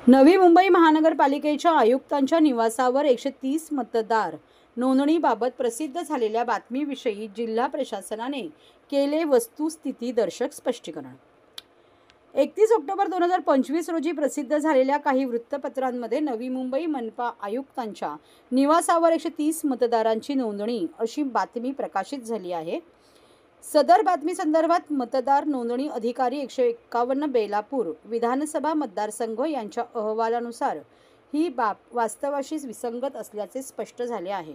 नवी मुंबई महानगरपालिकेच्या आयुक्तांच्या निवासावर 130 मतदार नोंदणीबाबत प्रसिद्ध झालेल्या बातमीविषयी जिल्हा प्रशासनाने केले वस्तुस्थितीदर्शक स्पष्टीकरण। 31 ऑक्टोबर 2025 रोजी प्रसिद्ध झालेल्या काही वृत्तपत्रांमध्ये नवी मुंबई मनपा आयुक्तांच्या निवासावर 130 मतदारांची नोंदणी अशी बातमी प्रकाशित झाली आहे। सदर बातमी संदर्भात मतदार नोंदणी अधिकारी 151 बेलापूर विधानसभा मतदारसंघ यांच्या अहवालानुसार ही बाब वास्तवाशी विसंगत असल्याचे स्पष्ट झाले आहे।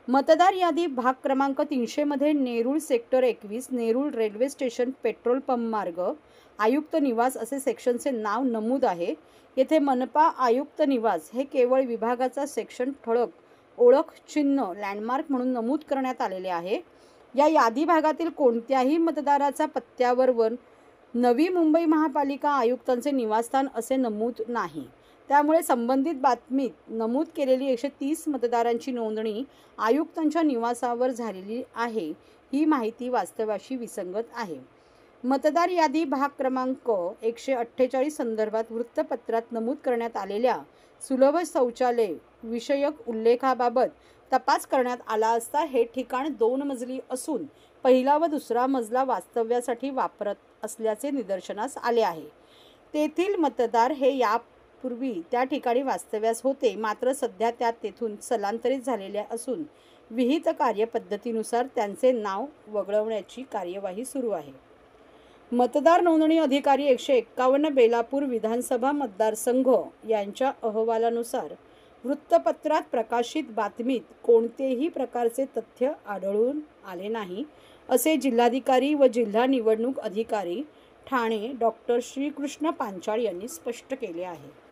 मतदार यादी भाग क्रमांक 300 मध्ये Nerul sector 21 Nerul railway station petrol pump मार्ग आयुक्त निवास असे सेक्शनचे नाव नमूद आहे। येथे मनपा आयुक्त निवास हे केवळ विभागाचा सेक्शन ठळक ओळख चिन्ह लँडमार्क म्हणून नमूद करण्यात आलेले आहे। या यादी भागातील कोणत्याही मतदाराचा पत्त्यावर नवी मुंबई महापालिका आयुक्तांचे निवासस्थान असे नमूद नाही। त्यामुळे संबंधित बातमीत नमूद केलेली 130 मतदारांची नोंदणी आयुक्तांच्या निवासावर झालेली आहे ही माहिती वास्तवाशी विसंगत आहे। मतदार यादी भाग क्रमांक 148 संदर्भात वृत्तपत्रात नमूद करण्यात आलेल्या सुलभ शौचालय विषयक उल्लेखाबाबत तपास करण्यात आला असता हे ठिकाण 2 मजली असून पहिला व दुसरा मजला वास्तव्यासाठी वापरत असल्याचे निदर्शनास आले आहे। तेथील मतदार हे यापूर्वी त्या ठिकाणी वास्तव्यास होते, मात्र सध्या त्या तेथून स्थलांतरित झालेले असून विहित कार्यपद्धतीनुसार त्यांचे नाव वगळवण्याची कार्यवाही सुरू आहे। मतदार नोंदणी अधिकारी 151 बेलापूर विधानसभा मतदारसंघ यांच्या अहवालानुसार वृत्तपत्रात प्रकाशित बातमीत कोणतेही प्रकारचे तथ्य आढळून आले नाही असे जिल्हाधिकारी व जिल्हा निवडणूक अधिकारी ठाणे डॉ. श्रीकृष्ण पांचाळ यांनी स्पष्ट केले आहे।